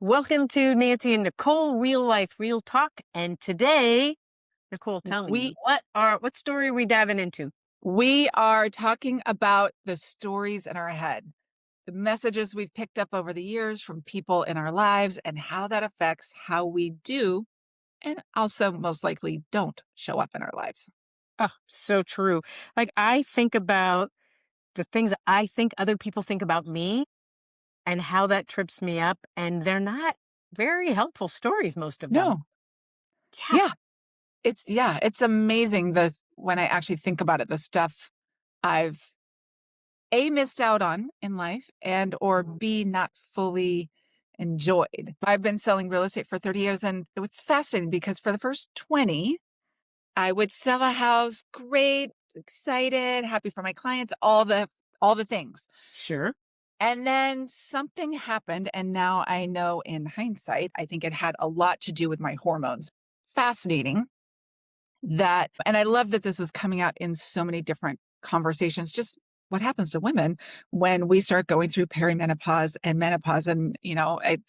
Welcome to Nancy and Nicole, Real Life, Real Talk. And today, Nicole, tell me, We what story are we diving into? we are talking about the stories in our head, the messages we've picked up over the years from people in our lives and how that affects how we do and also most likely don't show up in our lives. Oh, so true. Like I think about the things I think other people think about me and how that trips me up. And they're not very helpful stories, most of them. No. Yeah, Yeah, it's amazing the when I actually think about it, the stuff I've missed out on in life and or B not fully enjoyed. I've been selling real estate for 30 years and it was fascinating because for the first 20 I would sell a house, great, excited, happy for my clients, all the things. sure. And then something happened and now I know in hindsight, I think it had a lot to do with my hormones. Fascinating that and I love that this is coming out in so many different conversations, just what happens to women when we start going through perimenopause and menopause. And,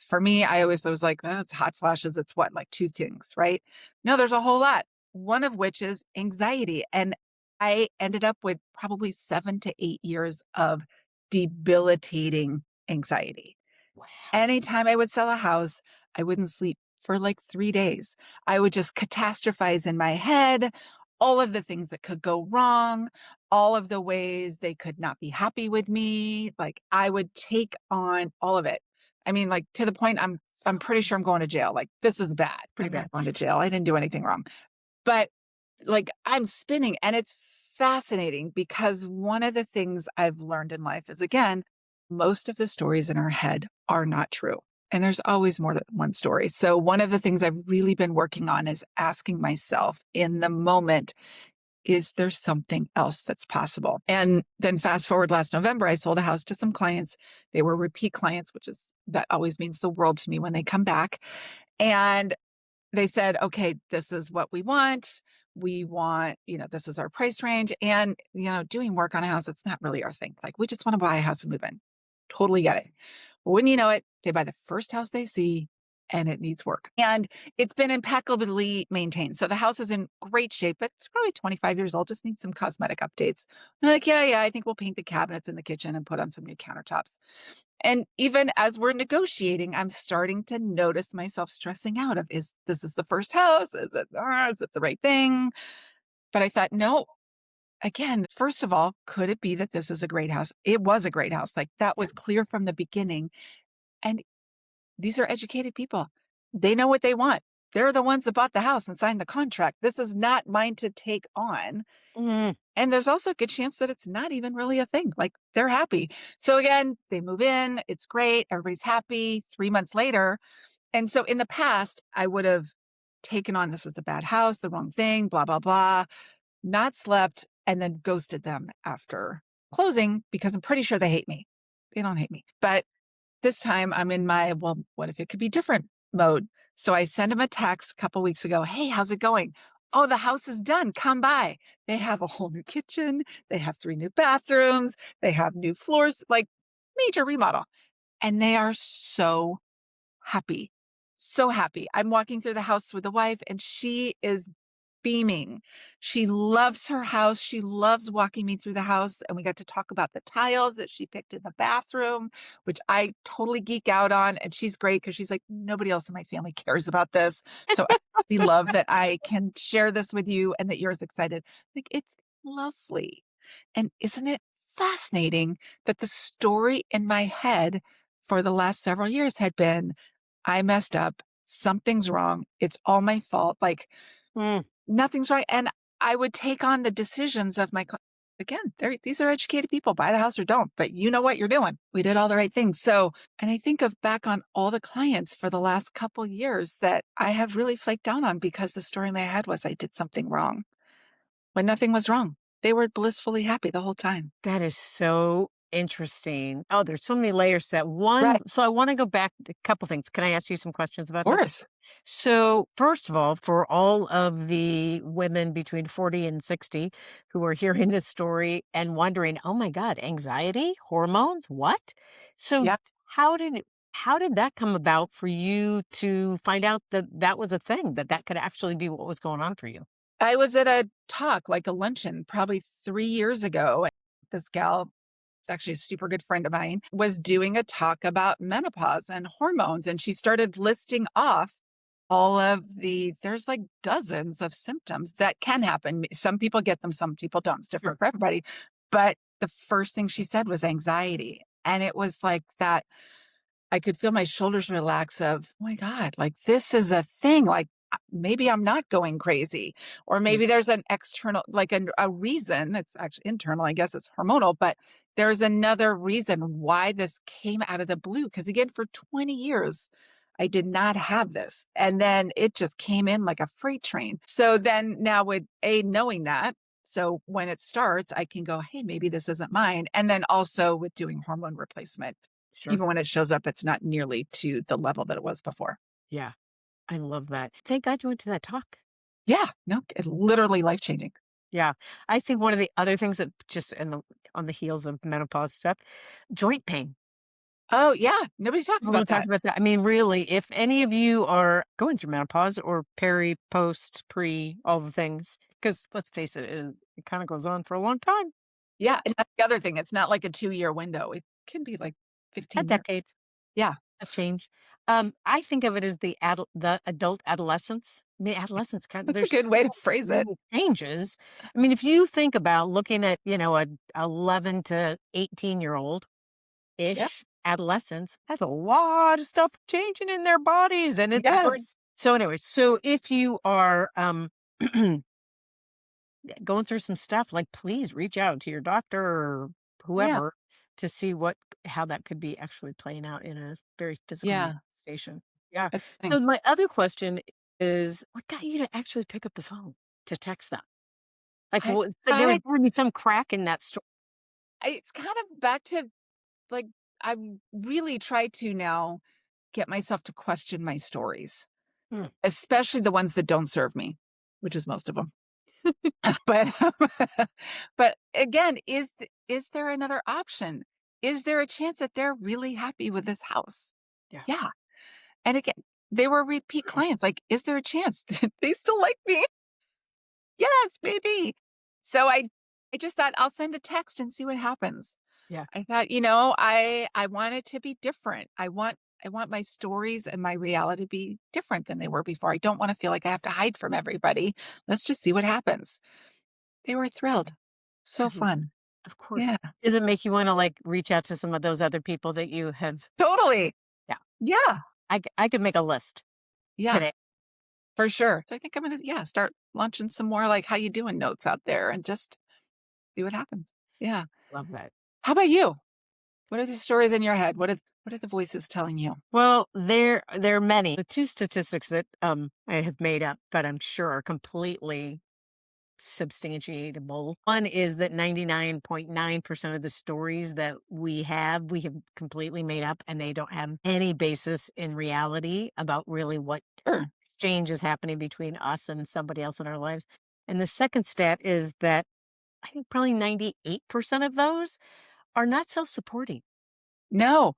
for me, I always was like, oh, it's hot flashes. It's what, like two things, right? No, there's a whole lot. One of which is anxiety. And I ended up with probably 7 to 8 years of debilitating anxiety. Wow. Anytime I would sell a house, I wouldn't sleep for like 3 days. I would just catastrophize in my head all of the things that could go wrong, all of the ways they could not be happy with me. Like I would take on all of it. I mean, like to the point I'm pretty sure I'm going to jail. Like this is bad. Pretty I'm bad. not going to jail. I didn't do anything wrong. But like I'm spinning and it's fascinating because one of the things I've learned in life is again, most of the stories in our head are not true. And there's always more than one story. So one of the things I've really been working on is asking myself in the moment, is there something else that's possible? And then fast forward last November, I sold a house to some clients. They were repeat clients, that always means the world to me when they come back. And they said, okay, this is what we want. We want, this is our price range. And, doing work on a house, it's not really our thing. Like, we just want to buy a house and move in. Totally get it. But wouldn't you know it, they buy the first house they see and it needs work. And it's been impeccably maintained. So the house is in great shape, but it's probably 25 years old, just needs some cosmetic updates. I'm like, yeah, I think we'll paint the cabinets in the kitchen and put on some new countertops. And even as we're negotiating, I'm starting to notice myself stressing out of is this is the first house? Is it the right thing? But I thought, no, again, first of all, could it be that this is a great house? It was a great house. Like that was clear from the beginning. And these are educated people. They know what they want. They're the ones that bought the house and signed the contract. This is not mine to take on. Mm, And there's also a good chance that it's not even really a thing. Like they're happy. So again, they move in. It's great. Everybody's happy. 3 months later. And so in the past, I would have taken on this is the bad house, the wrong thing, blah, blah, blah, not slept, and then ghosted them after closing because I'm pretty sure they hate me. They don't hate me. But this time I'm in my, well, what if it could be different mode? So I sent him a text a couple weeks ago. Hey, how's it going? Oh, the house is done. Come by. They have a whole new kitchen. They have 3 new bathrooms. They have new floors, like major remodel. And they are so happy. So happy. I'm walking through the house with the wife and she is beaming. She loves her house. She loves walking me through the house. And we got to talk about the tiles that she picked in the bathroom, which I totally geek out on. And she's great because she's like, nobody else in my family cares about this. So I really love that I can share this with you and that you're as excited. Like, it's lovely. And isn't it fascinating that the story in my head for the last several years had been, I messed up. Something's wrong. It's all my fault. Like, mm. nothing's right. And I would take on the decisions of again, these are educated people, buy the house or don't, but you know what you're doing. We did all the right things. So, and I think of back on all the clients for the last couple years that I have really flaked down on because the story in my head was I did something wrong when nothing was wrong. They were blissfully happy the whole time. That is so interesting. Oh, there's so many layers to that. Right. One, so I want to go back a couple things. Can I ask you some questions Of about this? course. So, first of all, for all of the women between 40 and 60 who are hearing this story and wondering, oh my God, anxiety, hormones, what? So, Yeah. how did How did that come about for you to find out that that was a thing, that that could actually be what was going on for you? I was at a talk, like a luncheon, probably 3 years ago. This gal, it's actually a super good friend of mine, was doing a talk about menopause and hormones, and she started listing off all of there's like dozens of symptoms that can happen. Some people get them, some people don't. It's Sure. different for everybody. But the first thing she said was anxiety. And it was like that I could feel my shoulders relax of, "Oh my god, like, this is a thing, like, maybe I'm not going crazy, or Yeah. maybe there's an external like, a reason." It's actually internal, I guess it's hormonal, but there's another reason why this came out of the blue. Because again, for 20 years, I did not have this, and then it just came in like a freight train. So then now with knowing that, so when it starts, I can go, "Hey, maybe this isn't mine," and then also with doing hormone replacement, Sure. even when it shows up, it's not nearly to the level that it was before. Yeah. I love that. Thank God you went to that talk. Yeah, no, it's literally life-changing. Yeah. I think one of the other things that just in the on the heels of menopause stuff, joint pain. Oh, yeah, nobody talks No one about talks that. about that. I mean, really, if any of you are going through menopause or peri, post, pre, all the things, because let's face it, it kind of goes on for a long time, Yeah, and that's the other thing, it's not like a 2-year window, it can be like a 15 years. decade Yeah, of change. I think of it as the adult adolescence. I mean, adolescence kind of that's a there's good way to so phrase it. many changes. I mean, if you think about looking at, a 11 to 18-year-old Yeah, ish adolescents, that's a lot of stuff changing in their bodies. And it's like, yes, so anyway, so if you are going through some stuff, like please reach out to your doctor or yeah, whoever to see how that could be actually playing out in a very physical yeah, manifestation. Yeah. that's the thing. So my other question is, what got you to actually pick up the phone to text them? Like, I there was kinda going to be some crack in that story. it's kind of back to, like, I'm really try to now get myself to question my stories, especially the ones that don't serve me, which is most of them. But but again, is there another option? Is there a chance that they're really happy with this house? Yeah. Yeah. And again, they were repeat clients. Like, is there a chance they still like me? Yes, maybe. So I just thought I'll send a text and see what happens. Yeah. I thought, I want it to be different. I want my stories and my reality to be different than they were before. I don't want to feel like I have to hide from everybody. Let's just see what happens. They were thrilled. I So love it. fun. Of course. Yeah, Does it make you want to like reach out to some of those other people that you have? totally. Yeah. Yeah, I could make a list yeah, today. for sure. So I think I'm gonna, yeah, start launching some more like how you doing notes out there and just see what happens. Yeah. Love that. How about you? What are the stories in your head? What are the voices telling you? Well, there are many. The two statistics that I have made up, but I'm sure are completely substantiatable. One is that 99.9% of the stories that we have completely made up, and they don't have any basis in reality about really what Sure. exchange is happening between us and somebody else in our lives. And the second stat is that I think probably 98% of those are not self-supporting. No.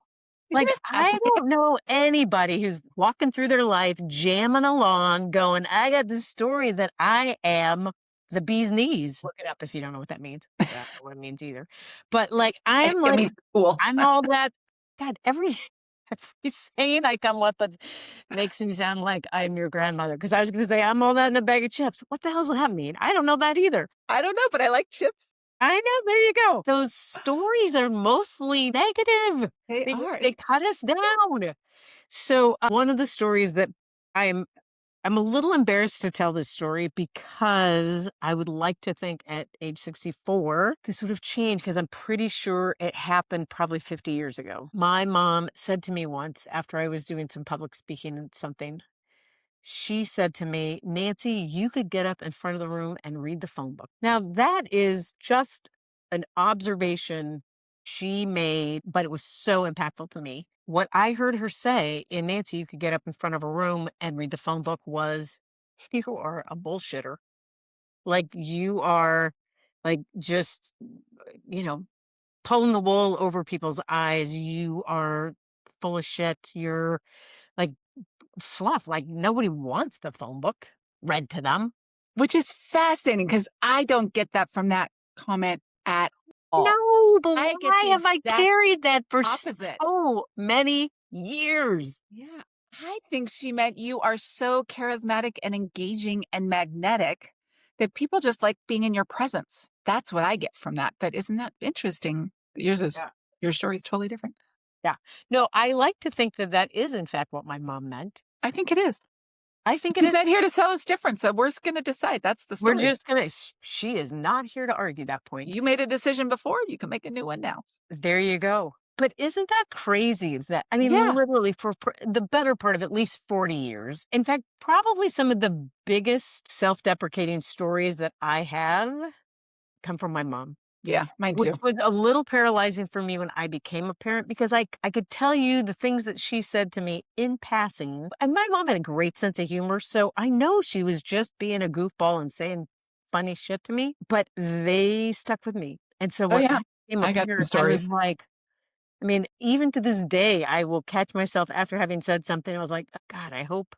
Isn't Like, it I fascinating? don't know anybody who's walking through their life, jamming along, going, "I got this story that I am the bee's knees." Look it up if you don't know what that means. I don't know what it means either. But, I mean, cool. I'm all that. God, every every saying I come up with makes me sound like I'm your grandmother. Because I was gonna say, "I'm all that in a bag of chips." What the hell does that mean? I don't know that either. I don't know, but I like chips. I know, there you go. Those stories are mostly negative. They They are. they cut us down. So, one of the stories that I'm I'm a little embarrassed to tell this story because I would like to think at age 64, this would have changed because I'm pretty sure it happened probably 50 years ago. My mom said to me once after I was doing some public speaking and something, she said to me, "Nancy, you could get up in front of the room and read the phone book." Now, that is just an observation she made, but it was so impactful to me. What I heard her say in Nancy, you could get up in front of a room and read the phone book was, you are a bullshitter. Like, you are just, you know, pulling the wool over people's eyes. You are full of shit. You're like fluff. Like nobody wants the phone book read to them. Which is fascinating because I don't get that from that comment at all. No, but I get why the have I exact carried that for opposite. so many years? Yeah. I think she meant you are so charismatic and engaging and magnetic that people just like being in your presence. That's what I get from that. But isn't that interesting? Yeah. Your story is totally different. Yeah. No, I like to think that that is in fact what my mom meant. I think it is. I think it She's is. not here to sell us different, so we're going to decide. That's the We're story. just gonna she is not here to argue that point. You made a decision before, you can make a new one now. There you go. But isn't that crazy that I mean, Yeah. literally for the better part of at least 40 years. In fact, probably some of the biggest self-deprecating stories that I have come from my mom. Yeah, mine Which too. was a little paralyzing for me when I became a parent because I could tell you the things that she said to me in passing. And my mom had a great sense of humor, so I know she was just being a goofball and saying funny shit to me, but they stuck with me. And so Oh, when I yeah. became a I got some parent, I was stories. like, I mean, even to this day, I will catch myself after having said something. I was like, "Oh, God, I hope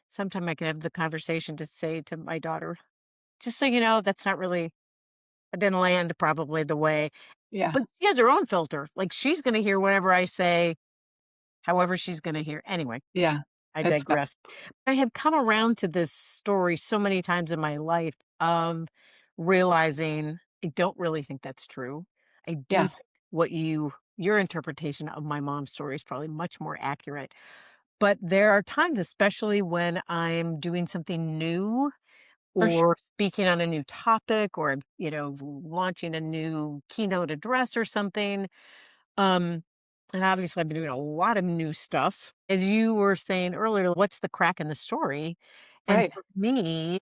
sometime I can have the conversation to say to my daughter, just so you know, that's not really, it didn't land probably the way Yeah, but she has her own filter. Like, she's gonna hear whatever I say, however she's gonna hear. Anyway, yeah. I It's fa digress. I have come around to this story so many times in my life of realizing I don't really think that's true. I do yeah, think what your interpretation of my mom's story is probably much more accurate. But there are times, especially when I'm doing something new for sure. or speaking on a new topic or, launching a new keynote address or something. Um, and obviously, I've been doing a lot of new stuff. As you were saying earlier, what's the crack in the story? And Right, for me,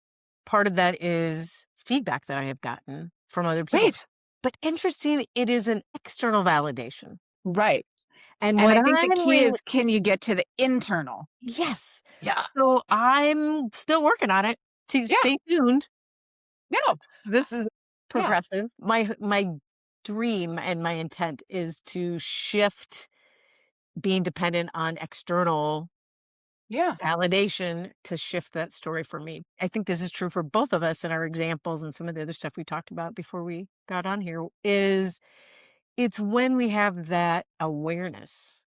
part of that is feedback that I have gotten from other people. right, But interesting, it is an external validation. right. And And what I think the I'm key really, is, can you get to the internal? yes. Yeah, So I'm still working on it to yeah, stay tuned. no, This is yeah, progressive. My dream and my intent is to shift being dependent on external yeah, validation to shift that story for me. I think this is true for both of us and our examples and some of the other stuff we talked about before we got on here is it's when we have that awareness.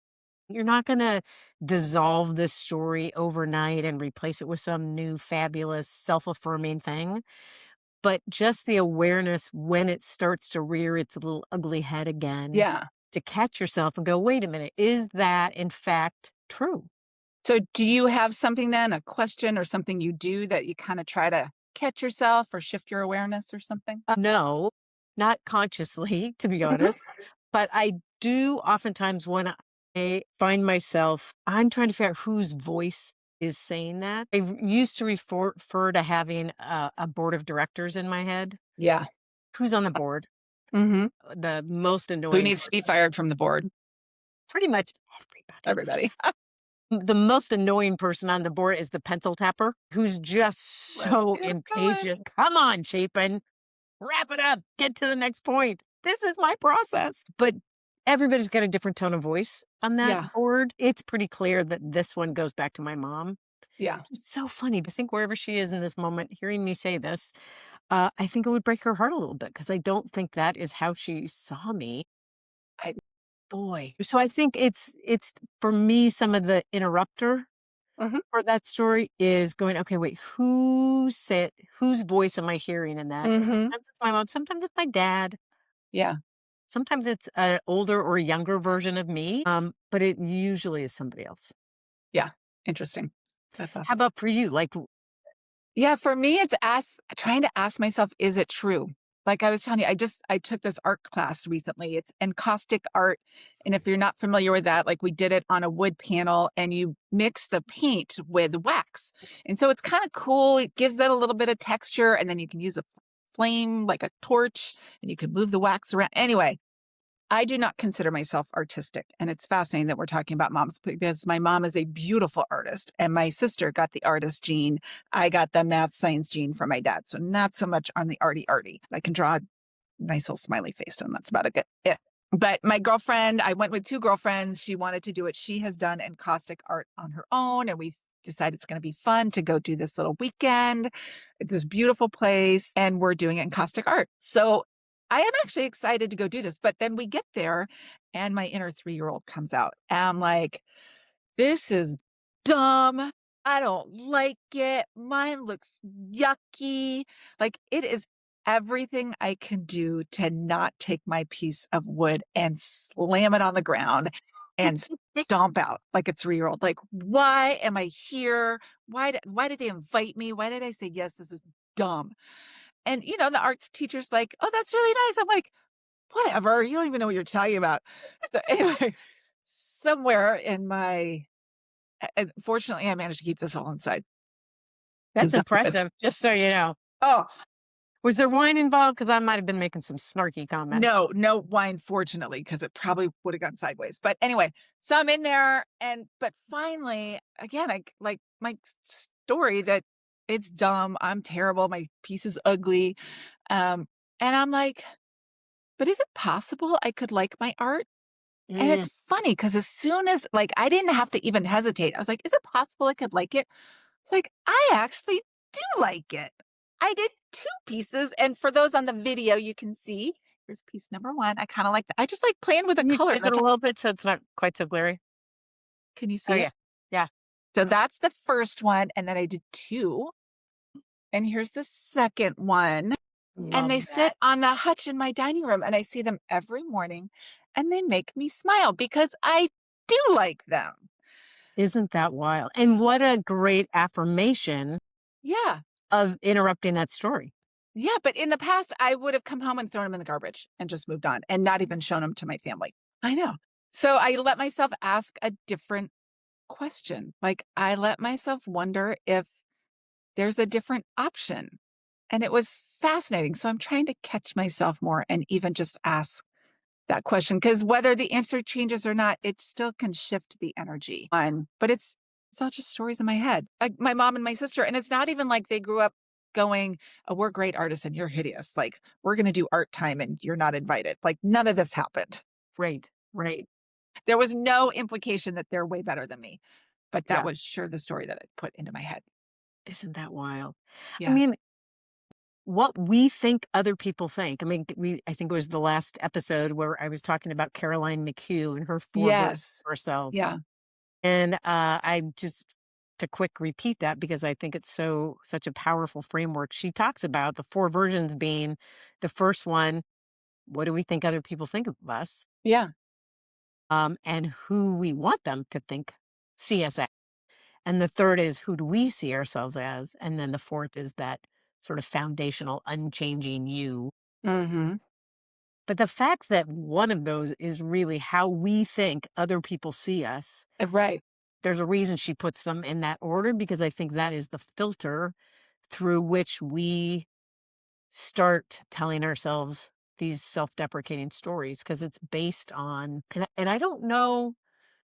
You're not going to dissolve this story overnight and replace it with some new fabulous self-affirming thing, but just the awareness when it starts to rear its little ugly head again yeah. to catch yourself and go, "Wait a minute, is that in fact true?" So do you have something then, a question or something you do that you kinda try to catch yourself or shift your awareness or something? No, not consciously, to be Mhm. honest, but I do oftentimes when I find myself I'm trying to figure out whose voice is saying that. I used to refer to having a board of directors in my head. Yeah. Who's on the board? Mhm. The most Who annoying needs to be person. fired from the board? Pretty much everybody. Everybody. The most annoying person on the board is the pencil tapper, who's just Let's so get it going. impatient. Come on, Chapin, wrap it up, get to the next point. This is my process. But everybody's got a different tone of voice on that Yeah, board. It's pretty clear that this one goes back to my mom. yeah. It's so funny to think wherever she is in this moment, hearing me say this, I think it would break her heart a little bit because I don't think that is how she saw me. I Boy. So I think it's for me, some of the interrupter Mhm, for that story is going, okay, wait, whose voice am I hearing in that? And mhm. sometimes it's my mom, sometimes it's my dad, Yeah, sometimes it's an older or younger version of me. But it usually is somebody else. yeah. Interesting. That's How awesome. about for you? Like, Yeah, for me, it's trying to ask myself, is it true? Like I was telling you, I took this art class recently. It's encaustic art. And if you're not familiar with that, like we did it on a wood panel and you mix the paint with wax. And so it's kind of cool. It gives that a little bit of texture. And then you can use a flame like a torch and you can move the wax around. Anyway, I do not consider myself artistic, and it's fascinating that we're talking about moms because my mom is a beautiful artist, and my sister got the artist gene. I got the math science gene from my dad, so not so much on the arty arty. I can draw a nice little smiley face, and that's about it. Yeah. But my girlfriend, I went with 2 girlfriends. She wanted to do what she has done in caustic art on her own, and we decided it's gonna be fun to go do this little weekend. It's this beautiful place, and we're doing it in caustic art. So, I am actually excited to go do this, but then we get there, and my inner three-year-old comes out, and I'm like, this is dumb. I don't like it. Mine looks yucky. Like, it is everything I can do to not take my piece of wood and slam it on the ground and stomp out like a three-year-old. Like, why am I here? Why did they invite me? Why did I say yes? This is dumb. And the arts teacher's like, oh, that's really nice. I'm like, whatever. You don't even know what you're talking about. So anyway, somewhere in my and fortunately, I managed to keep this all inside That's 'cause impressive, just so you know. oh, Was there wine involved? Because I might have been making some snarky comments. no, no wine, fortunately, because it probably would have gone sideways. But anyway, so I'm in there but finally, again, I like my story that it's dumb, I'm terrible, my piece is ugly, um, and I'm like, "But is it possible I could like my art?" And Mm, it's funny because as soon as like, I didn't have to even hesitate. I was like, "Is it possible I could like it?" It's like, I actually do like it. I did 2 pieces, and for those on the video, you can see, here's piece number 1. I kinda like I just like playing with the can you color and tip the it a t little bit so it's not quite so glary? Can you Oh, see it? yeah. Yeah. So that's the first one, and then I did 2, and here's the second one, and they Love sit that. on the hutch in my dining room, and I see them every morning, and they make me smile because I do like them. Isn't that wild? And what a great affirmation Yeah. of interrupting that story. Yeah, but in the past, I would have come home and thrown them in the garbage and just moved on and not even shown them to my family. I know. So I let myself ask a different question. Like, I let myself wonder if there's a different option. And it was fascinating. So I'm trying to catch myself more and even just ask that question because whether the answer changes or not, it still can shift the energy on. But it's all just stories in my head. Like my mom and my sister, and it's not even like they grew up going, "Oh, we're great artists and you're hideous." Like we're going to do art time and you're not invited. Like none of this happened. Right. Right. There was no implication that they're way better than me. But that Yeah. was sure the story that I put into my head. Isn't that wild? I Yeah. mean, what we think other people think. I mean, I think it was the last episode where I was talking about Caroline McHugh and her 4 versions Yes. of herself. Yeah. And I just to quick repeat that because I think it's such a powerful framework. She talks about the 4 versions being the first one, what do we think other people think of us? Yeah. And who we want them to think see us as. And the third is who do we see ourselves as? And then the fourth is that sort of foundational, unchanging you. Hmm. But the fact that one of those is really how we think other people see us, Right. there's a reason she puts them in that order because I think that is the filter through which we start telling ourselves these self-deprecating stories because it's based on and I don't know.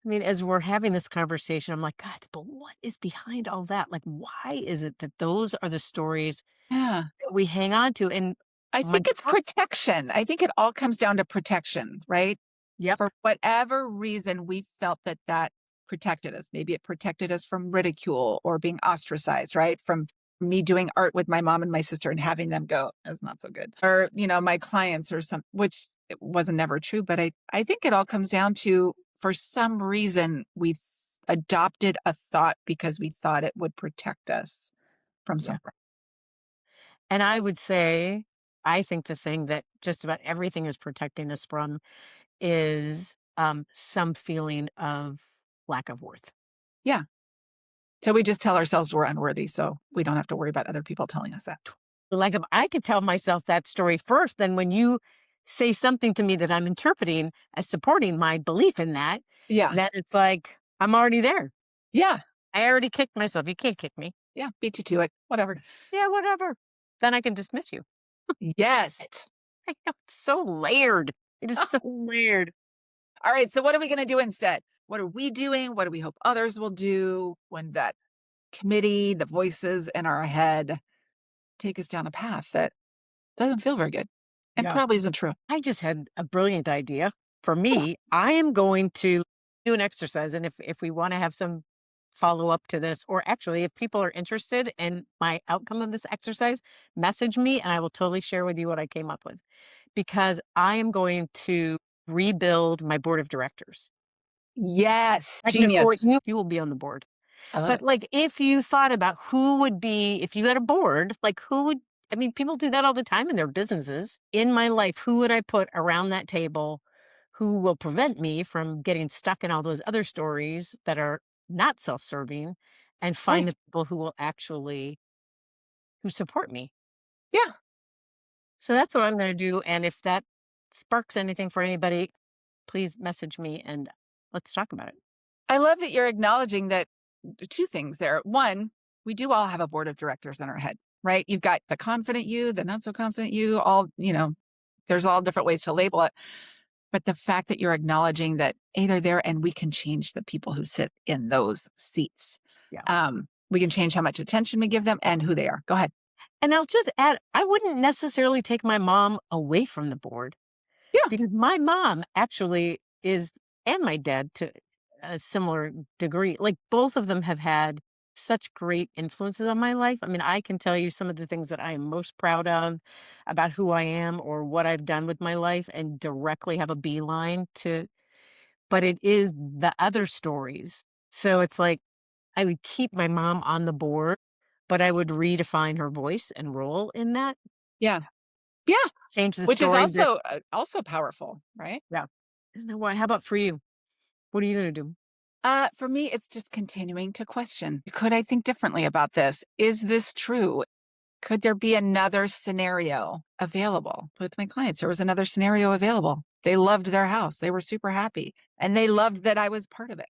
I mean, as we're having this conversation, I'm like, God, but what is behind all that? Like, why is it that those are the stories Yeah. that we hang on to? And I my think it's protection. I think it all comes down to protection, right? yep, For whatever reason, we felt that that protected us. Maybe it protected us from ridicule or being ostracized, right? From me doing art with my mom and my sister and having them go, that's not so good. Or, my clients or some, which it wasn't never true. But I think it all comes down to, for some reason, we adopted a thought because we thought it would protect us from yeah. something. And I would say, I think the thing that just about everything is protecting us from is some feeling of lack of worth. Yeah. So we just tell ourselves we're unworthy, so we don't have to worry about other people telling us that. Like if I could tell myself that story first, then when you say something to me that I'm interpreting as supporting my belief in that, Yeah. then it's like I'm already there. Yeah. I already kicked myself. You can't kick me. Yeah. Beat you to it. Whatever. Yeah, whatever. Then I can dismiss you. Yes. I know it's so layered. It is so layered. All right. So what are we going to do instead? What are we doing? What do we hope others will do when that committee, the voices in our head take us down a path that doesn't feel very good and Yeah. probably isn't true? I just had a brilliant idea. For Yeah. me, I am going to do an exercise, and if we wanna have some follow-up to this, or actually, if people are interested in my outcome of this exercise, message me, and I will totally share with you what I came up with, because I am going to rebuild my board of directors. Yes, Like, Nicole, genius. you will be on the board. I love But, it. like, if you thought about who would be if you had a board, like, who would I mean, people do that all the time in their businesses. In my life, who would I put around that table who will prevent me from getting stuck in all those other stories that are not self-serving and find Right. the people who will actually who support me? Yeah. So that's what I'm gonna do, and if that sparks anything for anybody, please message me and let's talk about it. I love that you're acknowledging that 2 things there. 1, we do all have a board of directors in our head, right? You've got the confident you, the not so confident you, there's all different ways to label it. But the fact that you're acknowledging that, A, they're there and we can change the people who sit in those seats. Yeah. We can change how much attention we give them and who they are. Go ahead. And I'll just add, I wouldn't necessarily take my mom away from the board Yeah. because my mom actually is, and my dad to a similar degree, like both of them have had such great influences on my life. I mean, I can tell you some of the things that I am most proud of about who I am or what I've done with my life and directly have a beeline to, but it is the other stories. So it's like I would keep my mom on the board, but I would redefine her voice and role in that. Yeah. Yeah. Change the Which is story that also powerful, right? yeah. Isn't that why? How about for you? What are you gonna do? For me, it's just continuing to question. Could I think differently about this? Is this true? Could there be another scenario available with my clients? There was another scenario available. They loved their house. They were super happy and they loved that I was part of it.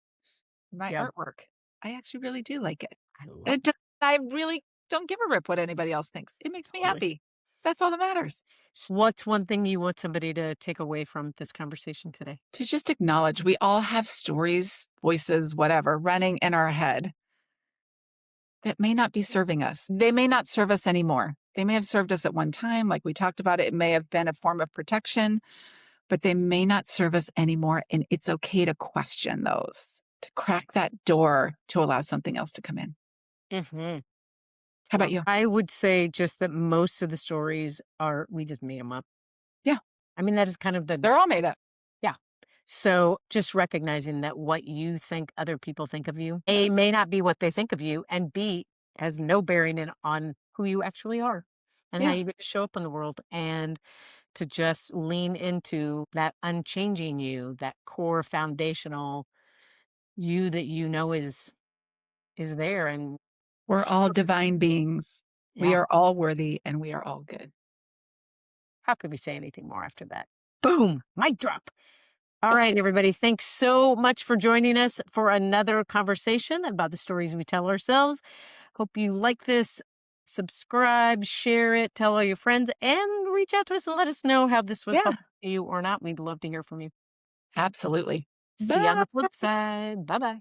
My Yeah, artwork. I actually really do like it. I And love it just, I really don't give a rip what anybody else thinks. It makes me totally. happy. That's all that matters. What's one thing you want somebody to take away from this conversation today? To just acknowledge we all have stories, voices, whatever, running in our head that may not be serving us. They may not serve us anymore. They may have served us at one time, like we talked about it. It may have been a form of protection, but they may not serve us anymore. And it's okay to question those, to crack that door to allow something else to come in. Mhm. How about Well, you? I would say just that most of the stories are we just made them up. Yeah, I mean, that is kind of the they're all made up. yeah. So just recognizing that what you think other people think of you, A, may not be what they think of you, and B, has no bearing on who you actually are and how Yeah, you get to show up in the world. And to just lean into that unchanging you, that core foundational you that you know is there and we're all divine beings. We yeah, are all worthy and we are all good. how could we say anything more after that? Boom, mic drop. All right, everybody, thanks so much for joining us for another conversation about the stories we tell ourselves. Hope you like this. Subscribe, share it, tell all your friends, and reach out to us and let us know how this was Yeah, helpful to you or not. We'd love to hear from you. absolutely. See you on Bye. the flip side. Bye bye.